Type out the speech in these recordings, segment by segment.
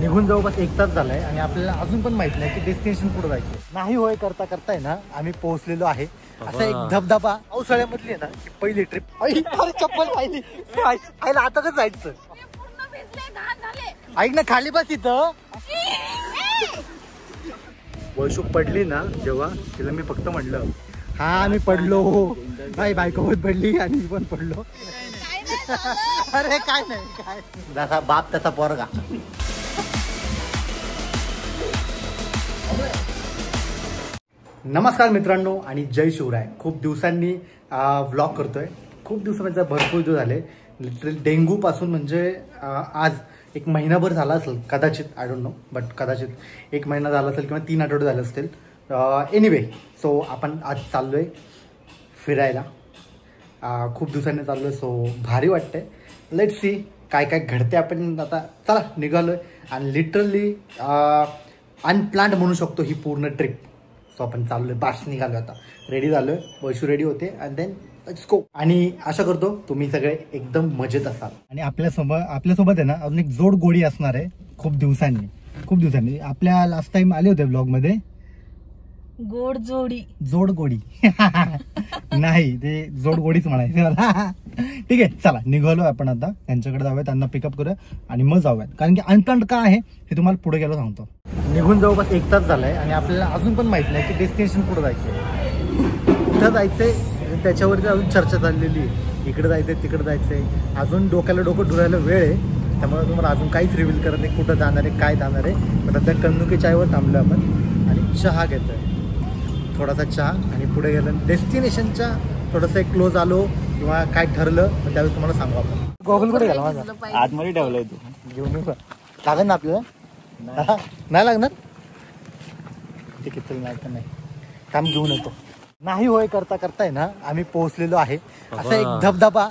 निघून जवळपास 1 तास झालाय आणि आपल्याला अजून पण माहित नाही की डेस्टिनेशन कुठं जायचं नाही. होय करता करताय ना आम्ही पोहोचलेलो आहे. असा एक धबधबा पावसाळ्यामधली आहे ना की पहिली ट्रिप. चप्पल पाहिली आईला आता कसं जायचं. ऐक ना खाली बस इथं. वैशू पडली ना जेव्हा तिला मी फक्त म्हटलं हा मी पडलो नाही बायको पण पडली आणि मी पण पडलो. अरे काय नाही काय जसा बाप तसा पोरगा. नमस्कार मित्रांनो आणि जय शिवराय. खूप दिवसांनी व्लॉग करतोय. खूप दिवसांचा भरपूर दिवस झाले. लिटरली डेंग्यू पासून म्हणजे आज 1 महिनाभर झाला असेल कदाचित. आय डोंट नो बट कदाचित 1 महिना झाला असेल किंवा 3 आठवडे झाले असतील. एनिवे सो आपण आज चाललोय फिरायला. खूप दिवसांनी चाललोय सो भारी वाटतंय. लेट्स सी काय काय घडते. आपण आता चला निघालोय आणि लिटरली अनप्लॅन्ड म्हणू शकतो ही पूर्ण ट्रिप. सो आपण चाललोय बास निघालोय आता. रेडी झालोय. वैशू रेडी होते अँड देन लेट्स गो. आणि आशा करतो तुम्ही सगळे एकदम मजेत असाल. आणि आपल्यासोबत आहे ना अजून एक जोड गोडी असणार आहे. खूप दिवसांनी आपल्या लास्ट टाइम आले होते ब्लॉग मध्ये. जोड गोडी नाही ते जोड गोडीच म्हणायचे मला. ठीक आहे चला निघालो आपण आता. त्यांच्याकडे जाऊया, त्यांना पिकअप करूया आणि मग जाऊयात. कारण की अनप्लॅन्ड का आहे हे तुम्हाला पुढे गेलो सांगतो. निघून जवळपास 1 तास झालाय आणि आपल्याला अजून पण माहित नाही की डेस्टिनेशन कुठं जायचंय, कुठं जायचंय. त्याच्यावरती अजून चर्चा चाललेली आहे. इकडे जायचंय तिकडे जायचंय. अजून डोक्याला डोकं धुरायला वेळ आहे. त्यामुळे तुम्हाला अजून काहीच रिव्हील करत नाही कुठं जाणार आहे काय जाणार आहे. सध्या कन्नुकी चायवर थांबलो आपण आणि चहा घेतोय. थोडासा चहा आणि पुढे गेलं डेस्टिनेशनच्या थोडंसं एक क्लोज आलो किंवा काय ठरलं तर त्यावेळी तुम्हाला सांगू आपण. गॉगल कुठे गेला माझा आतमध्ये ठेवलाय तू. घेऊन येऊ का? लागेल ना आपल्याला. नाही लागणार. ठीक आहे चल. नाही तर नाही काम घेऊन येतो. नाही होय करता करताय ना आम्ही पोहोचलेलो आहे. असा एक धबधबा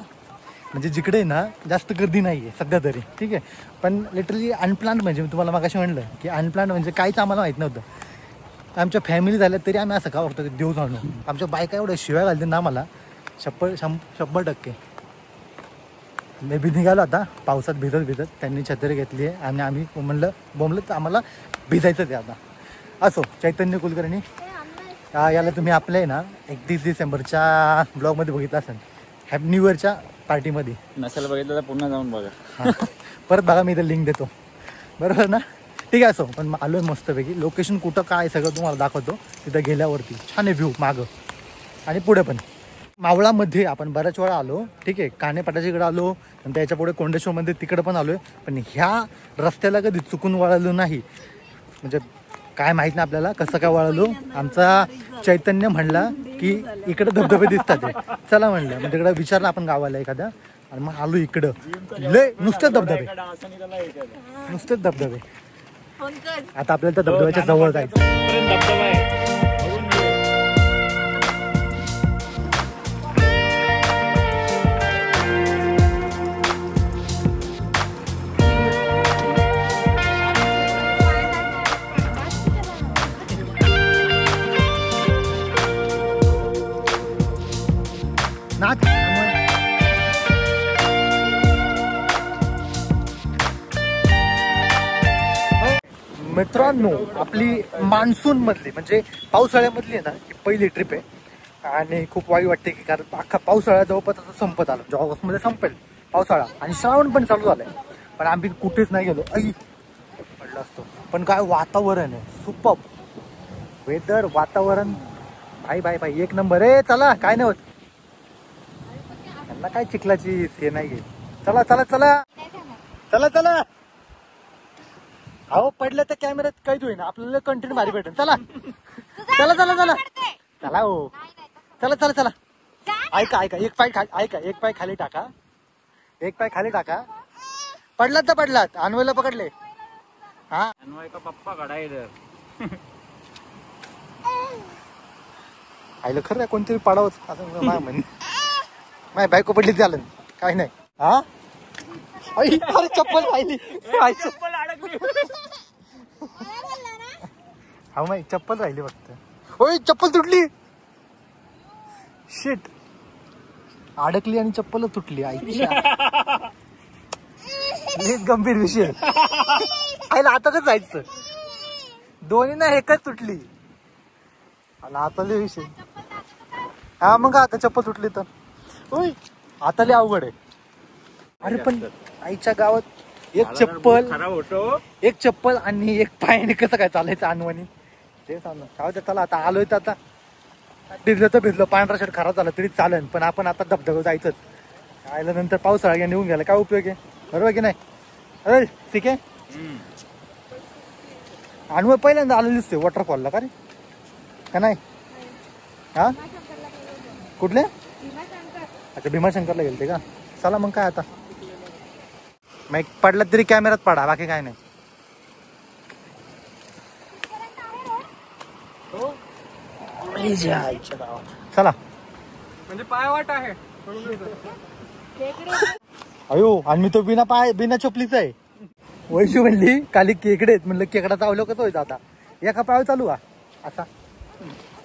म्हणजे जिकडे ना जास्त गर्दी नाहीये सध्या तरी. ठीक आहे पण लिटरली अनप्लॅन्ड म्हणजे मी तुम्हाला मगाशी म्हणलं की अनप्लॅन्ड म्हणजे काहीच आम्हाला माहित नव्हतं. आमच्या फॅमिली झाल्या तरी आम्ही असं का वाटतं की देव जाणू. आमच्या बायका एवढ्या शिवाय घालते ना मला 100%. मे बी निघालो आता पावसात भिजत. त्यांनी छत्री घेतली आहे आणि आम्ही बोंबलं तर आम्हाला भिजायचं ते आता. असो चैतन्य कुलकर्णी याला तुम्ही आपल्या आहे ना 31 डिसेंबरच्या ब्लॉगमध्ये बघितलं असेल. हॅपी न्यू इयरच्या पार्टीमध्ये. नसेल बघितलं तर पुन्हा जाऊन बघा. परत बघा मी इथं लिंक देतो बरोबर ना. ठीक आहे असो पण आलोय मस्तपैकी. लोकेशन कुठं काय सगळं तुम्हाला दाखवतो. तिथं गेल्यावरती छान आहे व्ह्यू मागं आणि पुढे पण. मावळामध्ये आपण बऱ्याच वेळा आलो. ठीक आहे कानेपाटाच्या इकडे आलो आणि त्याच्या पुढे कोंडेश्वरमध्ये तिकडे पण आलोय. पण ह्या रस्त्याला कधी चुकून वळालो नाही. म्हणजे काय माहित नाही आपल्याला कसं काय वळालो. आमचा चैतन्य म्हणला की इकडे धबधबे दिसतात चला म्हणलं. मग तिकडे विचारलं आपण गावाला एखाद्या आणि मग आलो इकडं. लय नुसतेच धबधबे. आता आपल्याला त्या धबधब्याच्या जवळ जायचं. मित्रांनो आपली मान्सून मधली म्हणजे पावसाळ्यामधली आहे ना ही पहिली ट्रिप आहे. आणि खूप वाईट वाटते की कारण अख्खा पावसाळा जवळपास आता संपत आला. ऑगस्टमध्ये संपेल पावसाळा आणि श्रावण पण चालू झालाय. पण आम्ही कुठेच नाही गेलो. पडलं असतो. पण काय वातावरण आहे सुपर वेदर. वातावरण बाय 1 नंबर आहे. चला काय नाही होत. त्यांना काय चिखलाची हे नाही घे. चला अहो पडलं तर कॅमेऱ्यात काहीच होईना. आपल्याला कंटेंट भारी भेटेल. चला हो चला. ऐका एक पाय खाली टाका. पडलात अन्वयला पकडले. हा अन्वय का पप्पा खडा इधर. आईला खरं कोणतरी पडावंच असं माझी बायको पडली झालं काही नाही. हा अरे चप्पल राहिली. हा माही चप्पल राहिली फक्त. होय चप्पल तुटली. शिट अडकली आणि चप्पलच तुटली. आई लीच गंभीर विषय. आईला आता कसं जायचं, दोन्ही ना एकच तुटली. आता लय विषय. हा मग आता चप्पल तुटली तर होय, आता लय अवघड आहे. अरे पण आईच्या गावात एक चप्पल खराब होतो, एक चप्पल आणि एक पायाने कसं काय चालायचं अनवाणी ते सांग. चला आता आलोय तर आता भिजलं तर भिजलं, पांढरा शर्ट खराब झाला तरी चालेल, पण आपण आता धबधबा जायचंच. आयला नंतर पावसाळा निघून गेला काय उपयोग आहे, बरोबर की नाही. अरे ठीक आहे. अनुभव पहिल्यांदा आलेली दिसते वॉटरफॉलला का रे, का नाही. हा कुठले, अच्छा भीमाशंकरला गेलते का. चला मग काय आता, मग पडला तरी कॅमेरात पडा, बाकी काय नाही. चला म्हणजे पायवाट आहे. अयो आणि मी तो बिना चपलीचा आहे. वैशू म्हणली खाली केकडे आहेत, म्हणलं केकडा चावलं कसं व्हायचं आता, एका पायावर चालू का असा.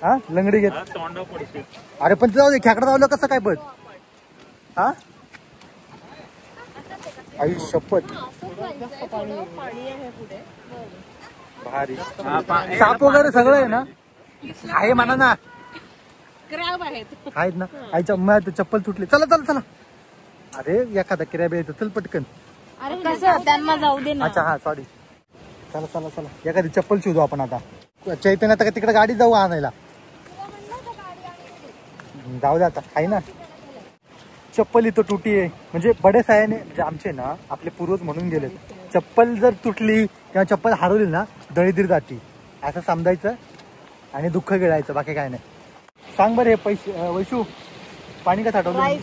हा लंगडी घेत. अरे पण जाऊ दे, खेकडा चावलं कसं काय बघ. हा आई शपथ भारी. साप वगैरे सगळं आहे ना, आहे म्हणा ना, आहेत ना. आईच्या मग चप्पल तुटली. चला चला चला. अरे एखादा किराया यायचं, चल पटकन. त्यांना जाऊ दे ना. अच्छा हा सॉरी. चला चला चला, एखादी चप्पल शोधू आपण आता. चैतन्य आता तिकडे गाडी जाऊ आणायला. जाऊ दे आता, आहे ना. चप्पल इथं तुटी आहे, म्हणजे बडे सायाने म्हणजे आमचे ना आपले पूर्वज म्हणून गेले, चप्पल जर तुटली किंवा चप्पल हरवली ना दळीदीर जाती, असं समजायचं आणि दुःख गिळायचं, बाकी काय नाही. सांग बरं हे पैसे वैशू पाणी का साठवलं.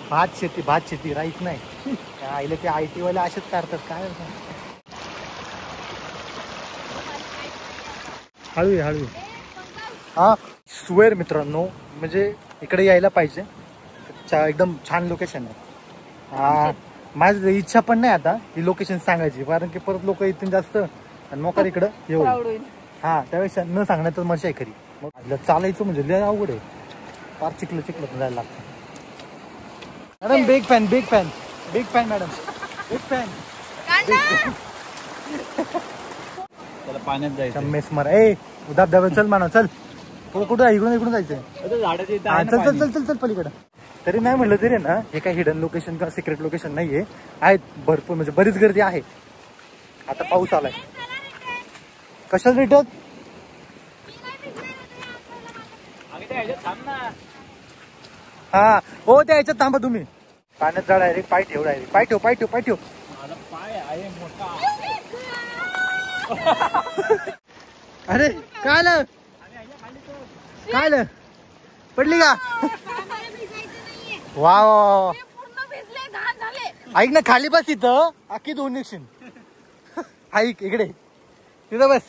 भात शेती राईस नाही. आईला ते IT वाले असेच करतात काय. हळू हळू. हा स्वेर मित्रांनो, म्हणजे इकडे यायला पाहिजे, एकदम छान लोकेशन आहे. माझी इच्छा पण नाही आता ही लोकेशन सांगायची, कारण की परत लोक येतील जास्त आणि मोकार इकडं येऊ. हा त्यापेक्षा न सांगण्यात मजा आहे खरी. मग चालायचं म्हणजे लय अवघड आहे, फार चिखलं जायला लागतं. Madam big fan madam, big fan. त्याला पाण्यात जायचं. मेस मार ए धबधबा चल म्हणा, चल कुठं इकडून जायचंय. चल चल चल चल पलीकडं. तरी नाही म्हणलं तरी ना हे काही हिडन लोकेशन किंवा सिक्रेट लोकेशन नाहीये, आहेत भरपूर, म्हणजे बरीच गर्दी आहे. आता पाऊस आलाय. कशाला रिटर्न. हा हो त्या ह्याच्यात थांबा तुम्ही. पाण्यात जा डायरेक्ट, पाय ठेव डायरेक्ट, पाय ठेव. पाय आहे मोठा. अरे काय आलं पडली का. वा ऐक ना, खाली बस इथं, अख्खी दोन निघशील. ऐक इकडे तिथं बस.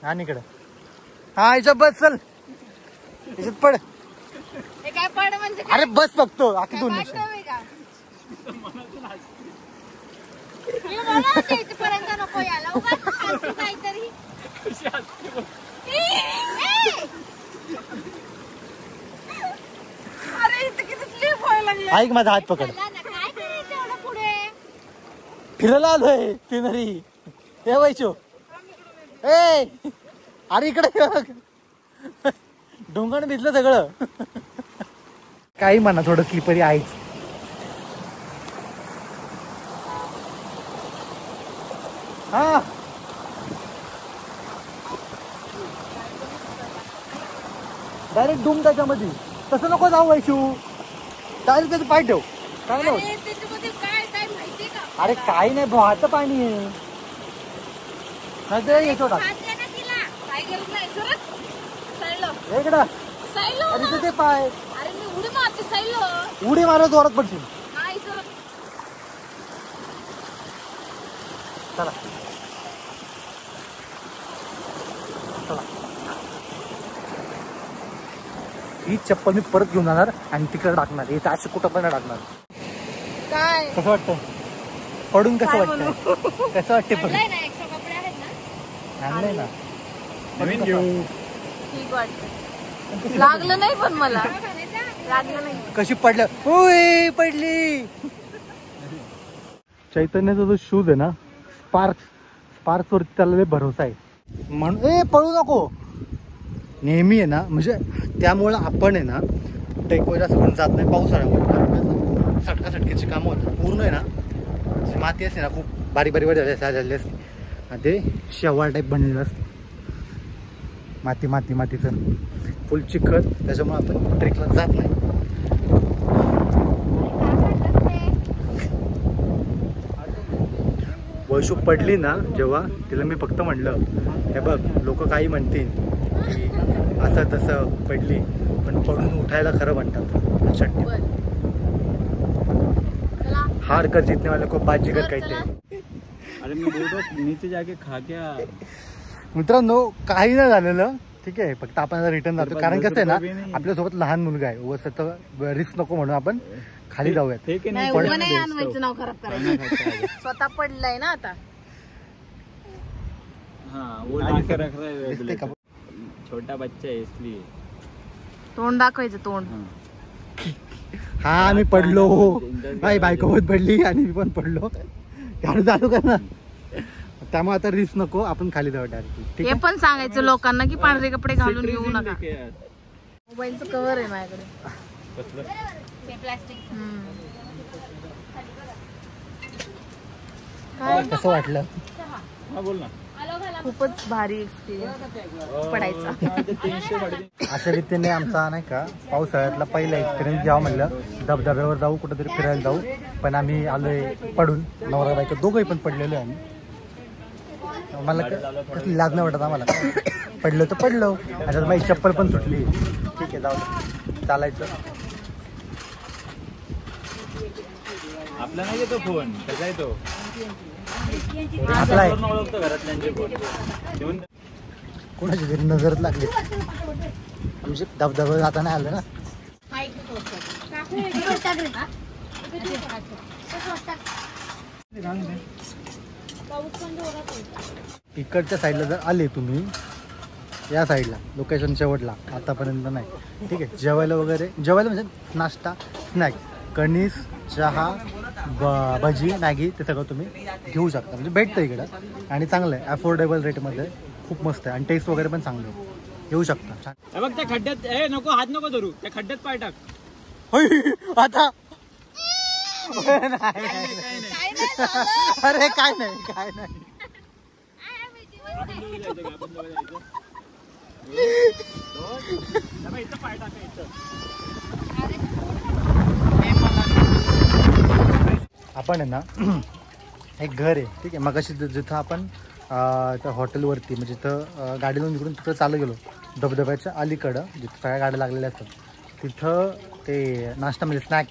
आणि इकडे हा याच्यात बस, चल याच्यात पड. अरे बस बघतो, अख्खी दोन निघशील. ऐक माझा हात पकड. फिरायला आलोय सिनरी. हे वैशू ए अरे इकडे डोंगर भिजलं सगळं. काही म्हणा थोडं स्लिपरी आहेच. हा डायरेक्ट डूम त्याच्यामध्ये, तसं नको जाऊ वैशू. डायरेक्ट त्याचं पाय ठेव. काय नाही अरे काही नाही, भावाचं पाणी आहे. नाही ते येतो इकडं. अरे ते पाय उडी मारत जोरात पडशील. चला चला. ही चप्पल मी परत घेऊन जाणार आणि तिकडे टाकणार. हे असे कुठं पण टाकणार. काय कसं वाटतं पडून, कसं वाटतं, कसं वाटते पण आणलंय ना नवीन घेऊ. ठीक वाटतं. लागलं नाही पण मला लागलं नाही. कशी पडलं, ओय पडली. चैतन्याचा जो शूज आहे ना, स्पार्क्स वरती त्याला लय भरोसा आहे. म्हणून पळू नको नेहमी आहे ना, म्हणजे त्यामुळं आपण आहे ना टेकवर जास्त करून जात नाही पावसाळ्यामध्ये. सटकासटकीची कामं होतात पूर्ण आहे ना, माती असते ना खूप बारीक झाली असते आणि ते शेवाळ टाईप बनलेलं असतं. मातीचं फुल चिखल, त्याच्यामुळे आपण ट्रेकला जात नाही. वैशू पडली ना जेव्हा, तिला मी फक्त म्हणलं हे बघ लोक काही म्हणतील की असं तसं पडली, पण पडून उठायला खरं म्हणतात. चट्टी हार कर जितने वाले को बात जिगर कहते हैं. अरे मी बोलतो नीचे जाके खा क्या. मित्रांनो काही नाही झालेलं, ठीक आहे. फक्त आपण आता रिटर्न जातो, कारण कसं आहे ना आपल्यासोबत लहान मुलगा आहे, वसत रिस्क नको म्हणून आपण खाली जाऊयात. नाव खराब करायचं. स्वतः पडलाय ना आता. छोटा बच्चा है इसलिए तोंड दाखवायचं तोंड. हा मी पडलो, माझी बायको पण पडली आणि मी पण पडलो. गाडी चालू कर ना, त्यामुळे आता रिस्क नको, आपण खाली जाऊ डायरेक्ट. हे पण सांगायचं लोकांना की पांढरे कपडे घालून येऊ नका. मोबाईलचं कव्हर आहे माझ्याकडे. कसं वाटलं? बोल ना. खूपच भारी एक्सपिरियन्स पडायचा. अशा रीतीने आमचा नाही का पावसाळ्यातला पहिला एक्सपिरियन्स घ्यावा म्हणलं. धबधब्यावर जाऊ, कुठेतरी फिरायला जाऊ, पण आम्ही आलोय पडून. नवरा बायको दोघंही पण पडलेलो आहे आम्ही. मला कसली लाज नाही वाटत आम्हाला. पडलो तर पडलो, आता माझी चप्पल पण तुटली. ठीक आहे जाऊ, चालायचं. आपला नाही येतो फोन, कसा येतो आपला ओळखतो घरातल्यांचे फोन. कोणाची तरी नजर लागली. आमचे धबधबा जाता नाही आलं ना. इकडच्या साईडला जर आले तुम्ही, या साईडला लोकेशन शेवटला, आतापर्यंत नाही, ठीक आहे. जेवायला म्हणजे नाश्ता, स्नॅक, कणीस, चहा, भजी, मॅगी ते सगळं तुम्ही घेऊ शकता. म्हणजे भेटतं इकडं आणि चांगलं आहे, अफोर्डेबल रेटमध्ये, खूप मस्त आहे आणि टेस्ट वगैरे पण चांगलं आहे. येऊ शकता. बघ त्या खड्ड्यात नको, हात नको धरू, त्या खड्ड्यात पाय टाक. आता अरे काय नाही. आपण आहे ना एक घर आहे, ठीक आहे. मगाशी जिथं आपण त्या हॉटेलवरती म्हणजे जिथं गाडी लावून तिकडून तिथं चालू गेलो, धबधब्याच्या अलीकडं जिथं सगळ्या गाड्या लागलेल्या असतात, तिथं ते नाश्ता म्हणजे स्नॅक,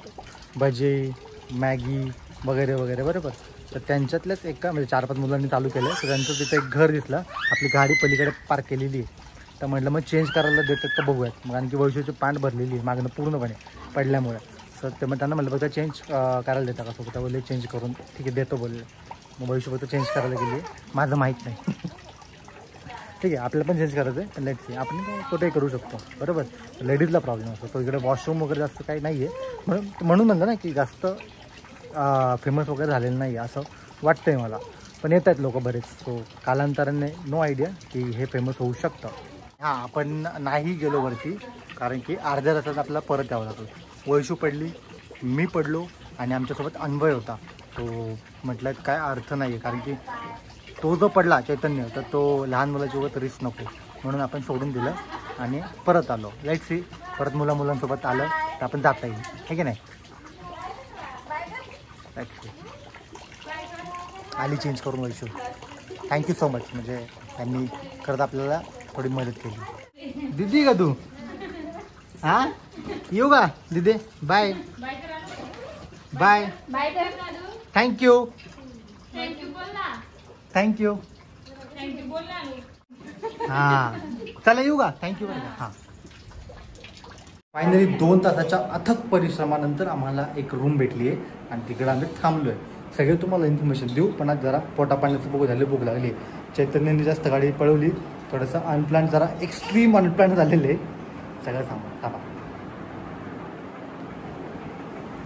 भजी, मॅगी वगैरे बरोबर. तर त्यांच्यातल्याच एका म्हणजे 4-5 मुलांनी चालू केलं. तर त्यांचं तिथं एक घर दिसलं, आपली गाडी पलीकडे पार्क केलेली आहे. तर म्हटलं मग चेंज करायला देतात का बघूयात. मग आणखी वैशूची पॅन्ट भरलेली आहे मागणं पूर्णपणे पडल्यामुळे. तर ते मग त्यांना म्हटलं बघा चेंज करायला देता का सोबत, बोलले चेंज करून ठीक आहे देतो बोलले. मग वैशू फक्त चेंज करायला गेली आहे, माझं माहीत नाही. ठीक आहे, आपल्याला पण चेंज करायचं आहे, पण लेट्स सी, आपण कुठेही करू शकतो बरोबर. लेडीजला प्रॉब्लेम असतो, तो इकडे वॉशरूम वगैरे जास्त काही नाही आहे, म्हणून म्हणलं ना की जास्त फेमस वगैरे झालेलं नाही असं वाटतंय मला. पण येत आहेत लोक बरेच, सो कालांतराने नो आयडिया की हे फेमस होऊ शकतं. हां, आपण नाही गेलो वरती कारण की अर्ध्या रस्त्यात आपल्याला परत यावं लागतं. वैशू पडली, मी पडलो आणि आमच्यासोबत अन्वय होता. तो म्हटलं काय अर्थ नाही आहे, कारण की तो जो पडला चैतन्य, तर तो लहान मुलाची वगैरे रिस्क नको म्हणून आपण सोडून दिलं आणि परत आलो. लेट्स सी, परत मुलांसोबत आलं तर आपण जाता येईल, हे की नाही. आली चेंज करून वैशू, थँक्यू सो मच. म्हणजे त्यांनी खरंच आपल्याला थोडी मदत केली. दिदी का तू? हां, येऊ का दिदी? Bye bye. थँक्यू. हां, चला येऊ का? थँक्यू. हां, फायनली 2 तासाच्या अथक परिश्रमानंतर आम्हाला एक रूम भेटली आहे आणि तिकडे आम्ही थांबलो आहे. सगळे तुम्हाला इन्फॉर्मेशन देऊ, पण आज जरा पोटा पाण्याचं बघू झाले, भूक लागली. चैतन्याने जास्त गाडी पळवली, थोडंसं अनप्लॅन, जरा एक्स्ट्रीम अनप्लॅन झालेलं आहे. सगळं थांबा.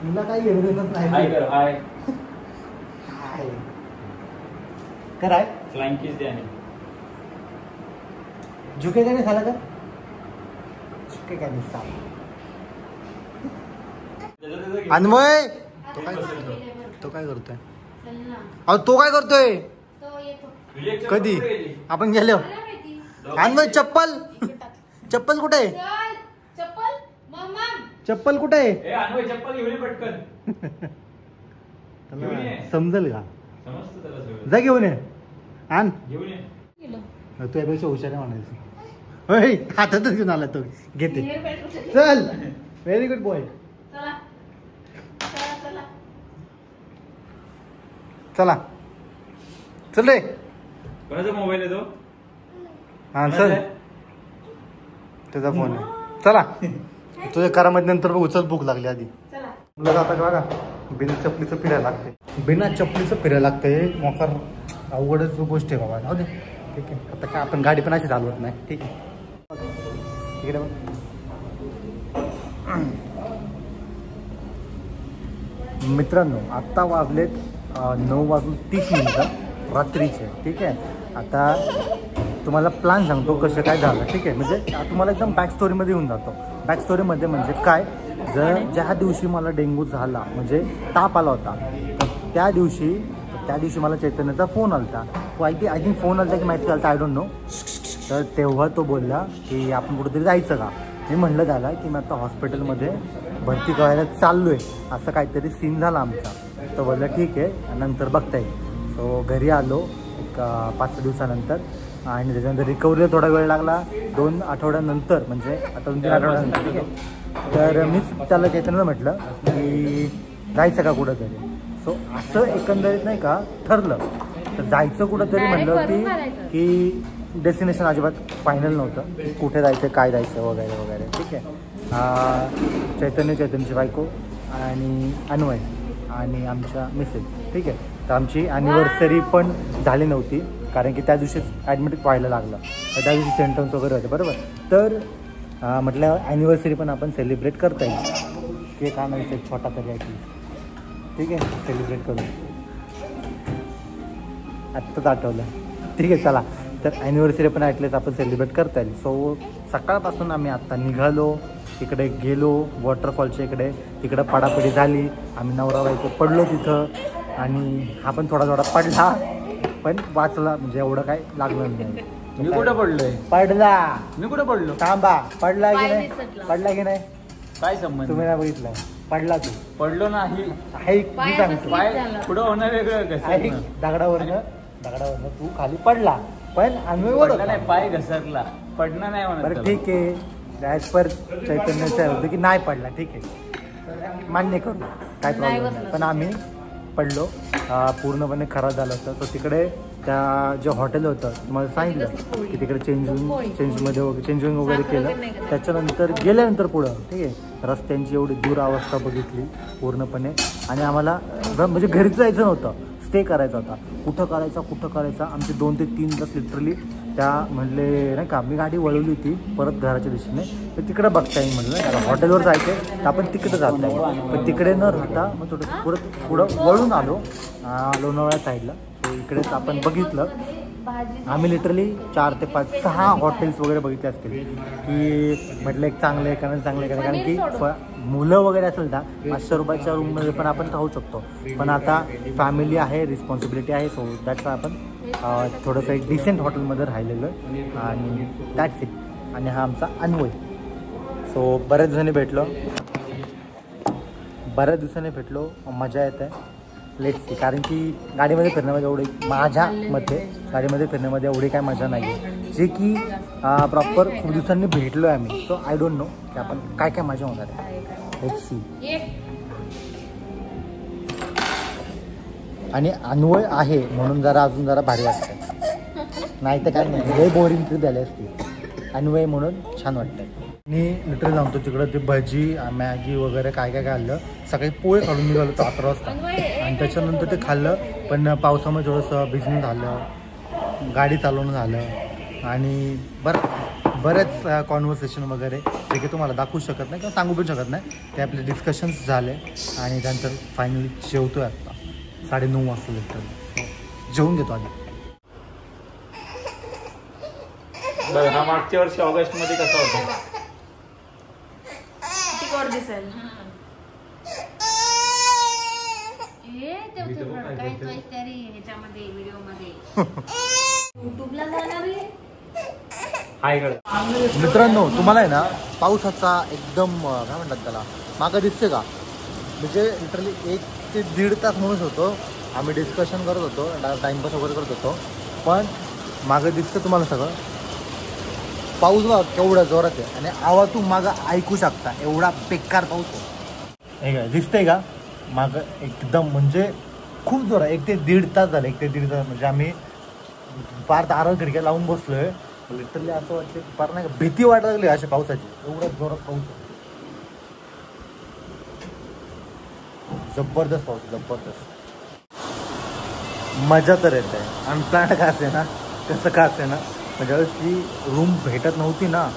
तुला काही घेऊन नाही. हाय कर हाय. कराय फ्लाइंग किस द्या. झुके का नाही झाला का? झुके का नाही साला. अन्वय तो काय करतोय? अहो तो काय करतोय? कधी आपण गेलो? अन्वय चप्पल चप्पल कुठे आहे? चप्पल कुठे आहे? अन्वय चप्पल घेऊन पटकन. समजेल का? समजतं त्याला सगळं. जा घेऊन ये. आण घेऊन ये. तू यापेक्षा हुशार आहे म्हणायचं. होय हातातच घेऊन आला तो. घेते चल. Very good boy. चला चल रे. कोणाचा मोबाईल आहे तो? हा चल त्याचा फोन आहे. चला तुझ्या करामध्ये नंतर उचल भूक लागली आधी. आपल्याला आता बघा बिना चपलीचं फिरायला लागते. बिना चपलीचं फिरायला लागते. मोकार अवघडच गोष्ट आहे बाबा. हो दे ठीक आहे. आता काय आपण गाडी पण अशी चालवत नाही. ठीक आहे इकडे बघ. मित्रांनो आत्ता वाजलेत 9:30 रात्रीचे. ठीक आहे. आता तुम्हाला प्लॅन सांगतो कसं काय झालं. ठीक आहे. म्हणजे तुम्हाला एकदम बॅक स्टोरीमध्ये येऊन जातो. बॅक स्टोरीमध्ये म्हणजे काय, ज्या दिवशी मला डेंग्यू झाला म्हणजे ताप आला होता तर त्या दिवशी मला चैतन्याचा फोन आला होता. आय थिंक फोन आला की माहिती झालं आय डोंट नो. तर तेव्हा तो बोलला की आपण कुठेतरी जायचं का. मी म्हणलं त्याला की मी आता हॉस्पिटलमध्ये भरती करायला चाललो आहे. असं काहीतरी सीन झाला आमचा. तो बोलला ठीक आहे नंतर बघता येईल. सो घरी आलो एक 5-6 दिवसानंतर आणि त्याच्यानंतर रिकव्हरीला थोडा वेळ लागला. 2 आठवड्यानंतर म्हणजे आता 2-3 आठवड्यानंतर. ठीक आहे. तर मीच त्याला चैतन्याला म्हटलं की जायचं का कुठंतरी. सो असं एकंदरीत नाही का ठरलं. तर जायचं कुठंतरी म्हणलं की डेस्टिनेशन अजिबात फायनल नव्हतं. कुठे जायचं काय जायचं वगैरे वगैरे. ठीक आहे. चैतन्याची बायको आणि अन्वय आणि आमच्या मिसेस. ठीक आहे. तर आमची ॲनिव्हर्सरी पण झाली नव्हती कारण की त्या दिवशीच ॲडमिट व्हायला लागलं. तर त्या दिवशी सेंटन्स वगैरे होते बरोबर. तर म्हटलं ॲनिव्हर्सरी पण आपण सेलिब्रेट करता येईल. केक आणायचं एक छोटा तरी आहे. ठीक आहे सेलिब्रेट करू. आत्ताच आठवलं. ठीक आहे चला. तर ॲनिव्हर्सरी पण ॲटलीस्ट आपण सेलिब्रेट करता येईल. सो सकाळपासून आम्ही आत्ता निघालो. तिकडे गेलो वॉटरफॉलच्या इकडे. तिकडं पडापडी झाली. आम्ही नवरा बायको पडलो तिथं आणि हा पण थोडा पडला पण वाचला. म्हणजे एवढं काय लागलं नाही. मी कुठं पडलोय? पडला. मी कुठं पडलो? थांबा. पडला की नाही? पडला की नाही? काय संबंध? तुम्ही नाही बघितलं. पडला तू. पडलो नाही. मी सांगतो पाय पुढं होणं वेगळं कसं. दगडावरनं तू खाली पडला पण अन्वय नाही पाय घसरला. पडणं नाही म्हणत. बरं ठीक आहे. ॲज पर चैतन्याचं होतं की नाही पडला. ठीक आहे मान्य करू काय प्रॉब्लेम नाही. पण आम्ही पडलो. पूर्णपणे खराब झालं होतं. तर तिकडे त्या जे हॉटेल होतं तुम्हाला सांगितलं की तिकडे चेंजिंग वगैरे केलं. त्याच्यानंतर गेल्यानंतर पुढं ठीक आहे रस्त्यांची एवढी दुरावस्था बघितली पूर्णपणे. आणि आम्हाला म्हणजे घरीच जायचं नव्हतं. स्टे करायचा होता. कुठं करायचा आमचे 2 ते 3 तास लिटरली त्या म्हणले नाही का. मी गाडी वळवली होती परत घराच्या दिशेने. तर तिकडे बघता येईल म्हणलं हॉटेलवर जायचं तर आपण तिकडे जात नाही. पण तिकडे न राहता मग थोडं पुढं वळून आलो लोणावळ्या साईडला. सो इकडेच आपण बघितलं. आम्ही लिटरली 4 ते 5, 6 हॉटेल्स वगैरे बघितले असतील की म्हटलं एक चांगलं आहे कारण की मुलं वगैरे असेल ना 500 रुपयाच्या रूममध्ये पण आपण खाऊ शकतो. पण आता फॅमिली आहे रिस्पॉन्सिबिलिटी आहे. सो दॅट्स आपण थोडंसं एक डिसेंट हॉटेलमध्ये राहिलेलं आणि दॅट्स इट. आणि हा आमचा अन्वय. सो बऱ्याच दिवसांनी भेटलो. मजा येत आहे. Let's see. कारण की गाडीमध्ये फिरण्यामध्ये माझ्या मते गाडीमध्ये फिरण्यामध्ये एवढी काय मजा नाही आहे जे की प्रॉपर खूप दिवसांनी भेटलो आहे आम्ही. सो आय डोंट नो की आपण काय मजा होणार आहे. Let's see. आणि अन्वय आहे म्हणून अजून जरा भारी वाटतं. नाही तर काय नाही लय बोरिंग ट्रिप झाली असती. अन्वय म्हणून छान वाटतं. मी लिटरली सांगतो तिकडं ते भजी मॅगी वगैरे काय खाल्लं. सकाळी पोहे काढून निघालो 11 वाजता आणि त्याच्यानंतर ते खाल्लं. पण पावसामध्ये थोडंसं भिजणं झालं. गाडी चालवणं झालं आणि बरं बरेच कॉन्व्हर्सेशन वगैरे जे की तुम्हाला दाखवू शकत नाही किंवा सांगू पण शकत नाही, ते आपले डिस्कशन्स झाले आणि त्यानंतर फायनली जेवतो आहे आत्ता 9:30 वाजता लिटरली. जेवून घेतो आधी. बरं, हा मागच्या वर्षी ऑगस्ट मध्ये कसा होता? किती गोड दिसेल. मित्रांनो, तुम्हाला आहे ना पावसाचा एकदम काय म्हणतात त्याला मागं दिसते का? म्हणजे लिटरली 1 ते 1.5 तास म्हणून होतो आम्ही डिस्कशन करत होतो, टाइमपास वगैरे करत होतो, पण मागं दिसतं तुम्हाला सगळं. पाऊस बघा केवढा जोरात आहे आणि आवाज तू मागं ऐकू शकता, एवढा बेकार पाऊस आहे. हे काय दिसतंय का मागं? एकदम म्हणजे खूप जोरात. 1 ते 1.5 तास झाले. 1 ते 1.5 तास म्हणजे आम्ही पार दारात खिडक्या लावून बसलोय. लिटरली असं वाटतं पार नाही का भीती वाटायला लागली अशा पावसाची, एवढा जोरात पाऊस. जबरदस्त पाऊस, जबरदस्त. मजा तर येते. अनप्लॅन्ड का असे ना, कसं का असे ना, म्हणजे ती रूम भेटत नव्हती ना,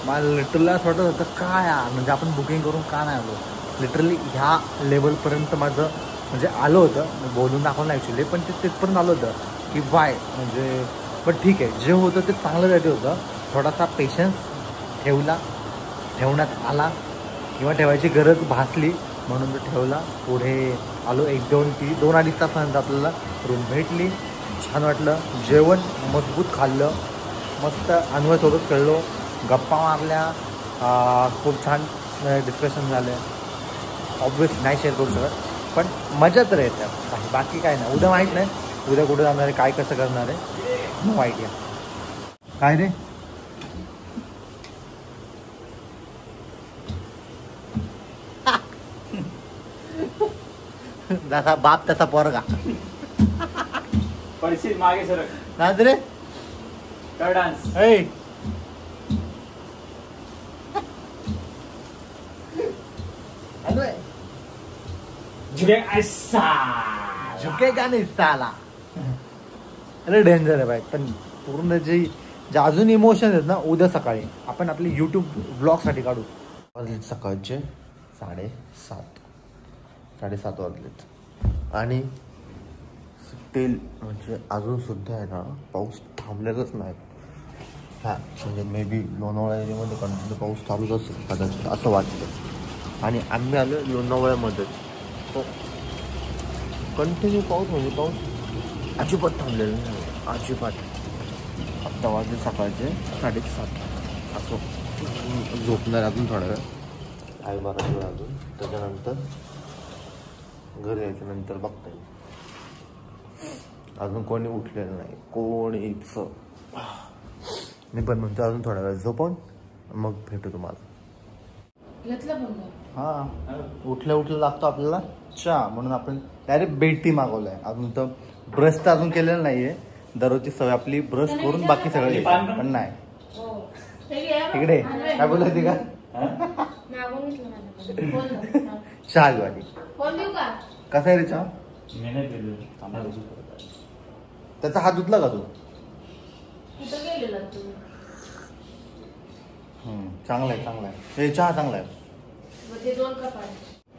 मला लिटरली असं वाटत होतं काय म्हणजे आपण बुकिंग करून का नाही आलो. लिटरली ह्या लेवलपर्यंत माझं म्हणजे आलं होतं. मी बोलून दाखवलं ॲक्च्युली, पण ते तिथपर्यंत आलं होतं की बाय म्हणजे. पण ठीक आहे, जे होतं ते चांगल्यासाठी होतं. थोडासा पेशन्स ठेवण्यात आला किंवा ठेवायची गरज भासली म्हणून तो ठेवला. पुढे आलो 2-2.5 तासानंतर आपल्याला रूम भेटली. छान वाटलं. जेवण मजबूत खाल्लं, मस्त अन्वयसोबत खेळलो, गप्पा मारल्या, खूप छान डिस्कशन झाले. ऑब्वियस नाही शेअर करू शकत, पण मजा तर येते. बाकी काय नाही. उद्या माहीत नाही उद्या कुठे जाणार आहे, काय कसं करणार आहे, नो आयडिया. काय रे जसा बाप तसा पोरगा. पैसे मागे सरक नाच रे काय डान्स. झुकेगा नाही साला. अरे डेंजर आहे बाई. पण पूर्ण जे अजून इमोशन आहेत ना, उद्या सकाळी आपण आपले यूट्यूब ब्लॉगसाठी काढू. वाजलेत सकाळचे 7:30 वाजलेत आणि स्टील म्हणजे अजून सुद्धा आहे ना पाऊस थांबलेलाच नाही. हा म्हणजे मे बी लोणावळा एरियामध्ये कंटिन्यू पाऊस चालूच असेल कदाचित असं वाटतं. आणि आम्ही आलो लोणावळ्यामध्ये, तो कंटिन्यू पाऊस म्हणजे पाऊस अजिबात थांबलेलं नाही, अजिबात. आत्ता वाजले सकाळचे 7:30. असं झोपणार अजून थोडा वेळ आहे, 12 वेळ अजून. त्याच्यानंतर घरी यायच्यानंतर बघता येईल. अजून कोणी उठलेलं नाही, कोणीच. मी पण म्हणतो अजून थोडा वेळ झोपवून मग भेटू तुम्हाला. हां, उठल्या लागतो आपल्याला चहा, म्हणून आपण डायरेक्ट बेड टी मागवलं आहे. अजून तर ब्रश तर अजून केलेलं नाही आहे. दररोजची सवय आपली ब्रश करून बाकी सगळं घ्यायचं, पण नाही. इकडे काय बोलत होती का? चहा वाली कसा आहे रे चहा? त्याचा हात धुतला का तू? चांगला आहे, चांगला आहे. हे चहा चांगला आहे.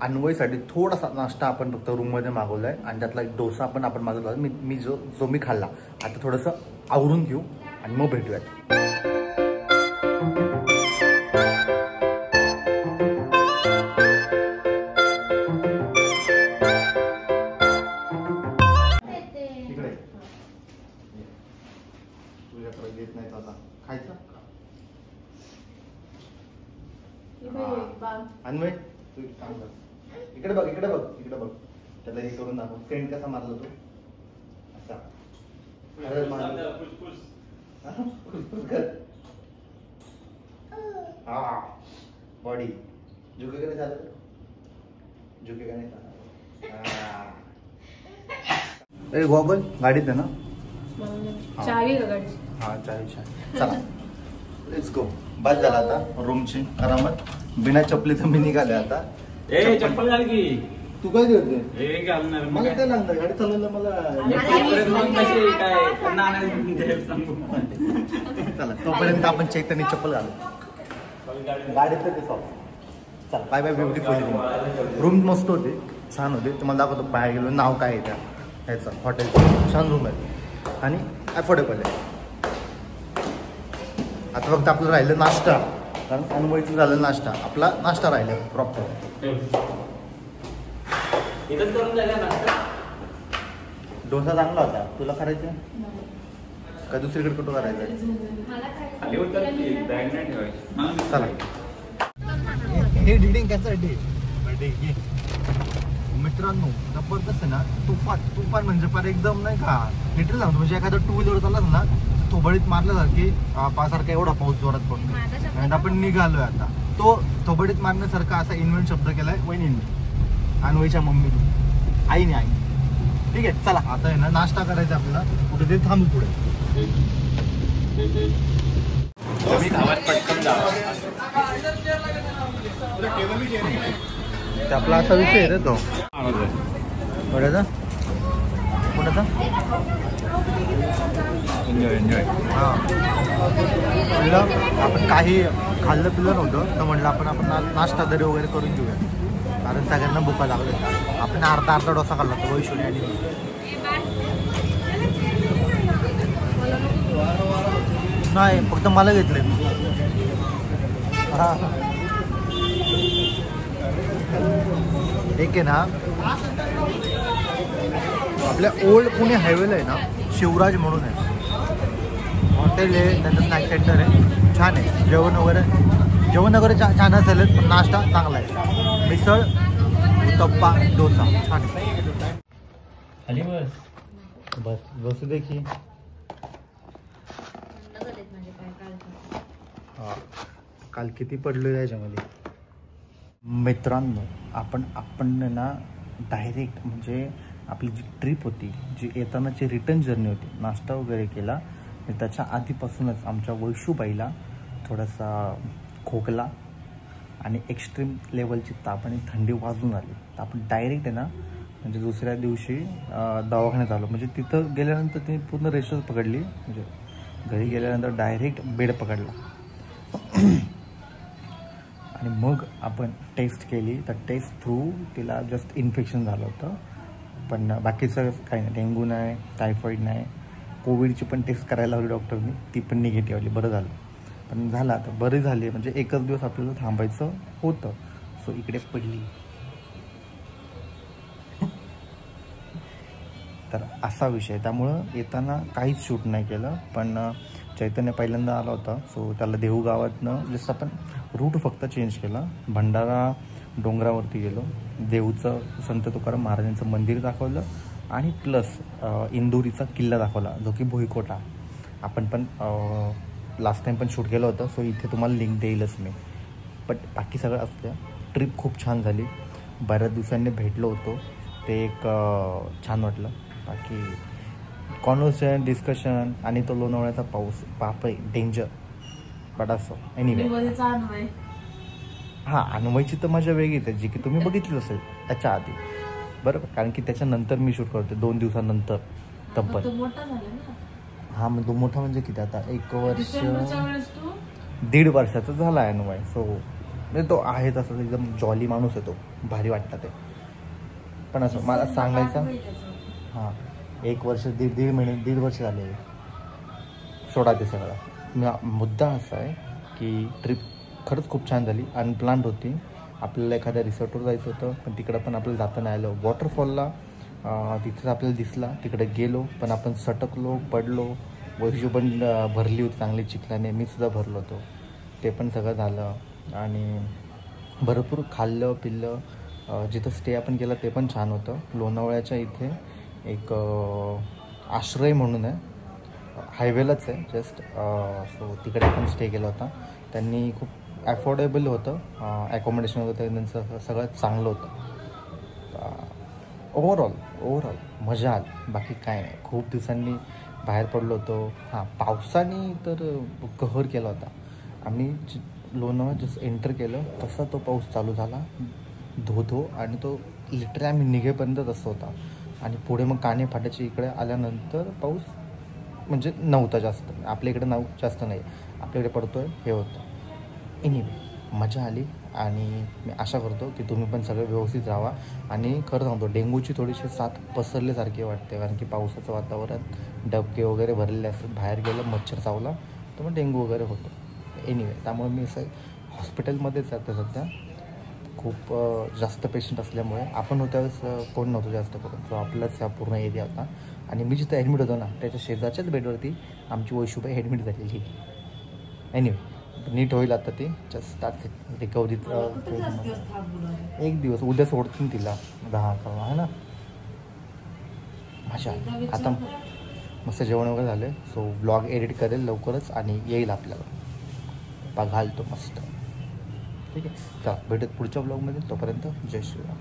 अन्वयसाठी थोडासा नाश्ता आपण फक्त रूममध्ये मागवला आहे आणि त्यातला एक डोसा पण आपण मागवला. मी जो मी खाल्ला. आता थोडंसं आवरून घेऊ आणि मग भेटूयात. तुझ्याकडे देत नाही आता खायचं. अन्वय तू काम कर. इकडे बघ, इकडे बघ, इकडे बघ. त्याला हे करून दाखव. सेंट कसा मारला तो असा. हा बॉडी झुके का नाही झालं, झुके का नाही झालं. ए गॉगल गाडीत आहे ना? चावी का गाडी? हा चावी. चला लेट्स गो. बस झाला आता रूमची करामत. बिना चपलीचं मी निघाले आता. चप्पल घाल की. तू काय करते? मला काय लागणार गाडी चालवायला मला. चला तोपर्यंत आपण चैतन्य चप्पल घालू गाडीत ते सॉल्व. चला बाय बाय ब्युटिफुल. रूम मस्त होते, छान होते. तुम्हाला दाखवतो बाहेर गेलो नाव काय आहे त्याचं हॉटेलचं. छान रूम आहे आणि अफोर्डेबल आहे. आता फक्त आपलं राहिलं नाश्ता, कारण अनुभवायचं झालं नाश्ता. आपला नाश्ता राहिला प्रॉपर. डोसा चांगला होता. तुला करायचं का दुसरीकडे कुठं करायचं? चला हे डिडिंग कशासाठी मित्रांनो जबरदस्त आहे ना. तुफान म्हणजे फार एकदम नाही का लिटरल सांगतो. म्हणजे एखादं 2 व्हीलर चालत ना थोबडीत मारल्यासारखी पासारखा एवढा पाऊस जोरात पडतो आणि आपण निघालोय आता. तो थोबडीत मारण्यासारखा असा इन्व्हेंट शब्द केलाय वहिनींनी, अन्वयच्या मम्मीने, आईने. ठीक आहे चला आता आहे ना नाश्ता करायचा आपल्याला. कुठे ते थांबू पुढे. आपला असा विषय आहे तो थोड्याचा कुठाचा एन्जॉय. हां म्हणलं आपण काही खाल्लं पिल्लं नव्हतं तर म्हणलं आपण नाश्ता तरी वगैरे करून घेऊया, कारण सगळ्यांना भुका लागले. आपण अर्धा डोसा खाल्ला तो वैशुनी आणि नाही फक्त मला घेतले. हां एक आहे ना आपल्या ओल्ड पुणे हायवेला आहे ना शिवराज म्हणून आहे हॉटेल आहे. त्यांचं स्नॅक सेंटर आहे, छान आहे. जेवण वगैरे छान असेल पण नाश्ता चांगला आहे. मिसळ उत्तप्पा डोसा छान आहे. बस बसू दे की. काल किती पडलो याच्यामध्ये. मित्रांनो आपण ना डायरेक्ट म्हणजे आपली जी ट्रिप होती, जी येतानाची रिटर्न जर्नी होती, नाश्ता वगैरे केला. त्याच्या आधीपासूनच आमच्या वैशूबाईला थोडासा खोकला आणि एक्स्ट्रीम लेवलची ताप आणि थंडी वाजून आली. तर आपण डायरेक्ट आहे ना म्हणजे दुसऱ्या दिवशी दवाखान्यात आलो. म्हणजे तिथं गेल्यानंतर तिने पूर्ण रेशच पकडली. म्हणजे घरी गेल्यानंतर डायरेक्ट बेड पकडला आणि मग आपण टेस्ट केली. तर टेस्ट थ्रू तिला जस्ट इन्फेक्शन झालं होतं, पण बाकीचं काही नाही. डेंग्यू नाही, टायफॉईड नाही. कोविडची पण टेस्ट करायला लावली डॉक्टरनी, ती पण निगेटिव्ह आली. बरं झालं, पण झालं आता बरी झाली. म्हणजे एकच दिवस आपल्याला थांबायचं होतं. सो इकडे पडली. तर असा विषय. त्यामुळं येताना काहीच शूट नाही केलं. पण चैतन्य पहिल्यांदा आला होता, सो त्याला देहू गावातनं जसं आपण रूट फक्त चेंज केला. भंडारा डोंगरावरती गेलो, देहूचं संत तुकाराम महाराजांचं मंदिर दाखवलं आणि प्लस इंदोरीचा किल्ला दाखवला, जो की भुईकोटा. आपण पण लास्ट टाईम पण शूट केलं होतं, सो इथे तुम्हाला लिंक देईलच मी. बट बाकी सगळं असतं. ट्रिप खूप छान झाली. बऱ्याच दिवसांनी भेटलो होतो, ते एक छान वाटलं. बाकी कॉन्व्हर्सेशन, डिस्कशन आणि तो लोणावळ्याचा पाऊस, बापरे डेंजर. बट असं एनिवे हां अन्वयची तर मजा वेगळीच आहे, जी की तुम्ही बघितली असेल त्याच्या आधी, बरोबर. कारण की त्याच्यानंतर मी शूट करते 2 दिवसानंतर तब्बल. हां मग तो मोठा म्हणजे किती आता 1 वर्ष 1.5 वर्षाचा झाला आहे अन्वय. सो म्हणजे तो आहे तसं एकदम जॉली माणूस आहे, तो भारी वाटतं ते. पण असं मला सांगायचं हां 1 वर्ष 1.5 महिने 1.5 वर्ष झाले सोडा ते सगळं. मुद्दा असा आहे की ट्रिप खरंच खूप छान झाली. अनप्लॅन्ड होती. आपल्याला एखाद्या रिसॉर्टवर जायचं होतं, पण तिकडं पण आपल्याला जाता नाही आलं. वॉटरफॉलला तिथेच आपल्याला दिसला, तिकडे गेलो, पण आपण सटकलो, पडलो. वैशू पण भरली होती चांगली चिखलाने, मी सुद्धा भरलो होतो. ते पण सगळं झालं आणि भरपूर खाल्लं पिल्लं. जिथं स्टे आपण केलं ते पण छान होतं. लोणावळ्याच्या इथे एक आश्रय म्हणून आहे, हायवेलाच आहे जस्ट. सो तिकडे आपण स्टे केला होता. त्यांनी खूप ॲफोर्डेबल होतं, ॲकोमोडेशन होतं त्यांचं, सगळं चांगलं होतं. ओव्हरऑल मजा आली. बाकी काय नाही. खूप दिवसांनी बाहेर पडलो होतो. हां पावसाने तर कहर केला होता. आम्ही लोणावळा जसं एंटर केलं तसा तो पाऊस चालू झाला, धो आणि तो लिटरली आम्ही निघेपर्यंत तसं होता. आणि पुढे मग काणे फाट्याच्या इकडे आल्यानंतर पाऊस म्हणजे नव्हता जास्त. आपल्या इकडे जास्त नाही, आपल्याकडे पडतो आहे हे होतं. एनिवे मजा आली आणि मी आशा करतो की तुम्ही पण सगळे व्यवस्थित राहा. आणि खरं सांगतो डेंग्यूची थोडीशी साथ पसरल्यासारखी वाटते, कारण की पावसाचं वातावरण, डबके वगैरे भरलेले असतात, बाहेर गेलं मच्छर चावला तर मग डेंग्यू वगैरे होतो. एनिवे त्यामुळे मी असं हॉस्पिटलमध्येच जाते सध्या. खूप जास्त पेशंट असल्यामुळे आपण त्यावेळेस कोण नव्हतं जास्त करून, जो आपलाच हा पूर्ण एरिया होता. आणि मी जिथं ॲडमिट होतो ना त्याच्या शेजारच्याच बेडवरती आमची वैशुबाई ॲडमिट झालेली. एनिवे नीट होईल आता ती, जस्ट त्याच रिकव्हरीत 1 दिवस. उद्या सोडतील तिला 10-11 आहे ना. मजा आता मस्त जेवण वगैरे झालं. सो व्लॉग एडिट करेल लवकरच आणि येईल आपल्याला, बघाल तो मस्त. ठीक आहे, चला भेटत पुढच्या व्लॉगमध्ये. तोपर्यंत जय श्रीराम.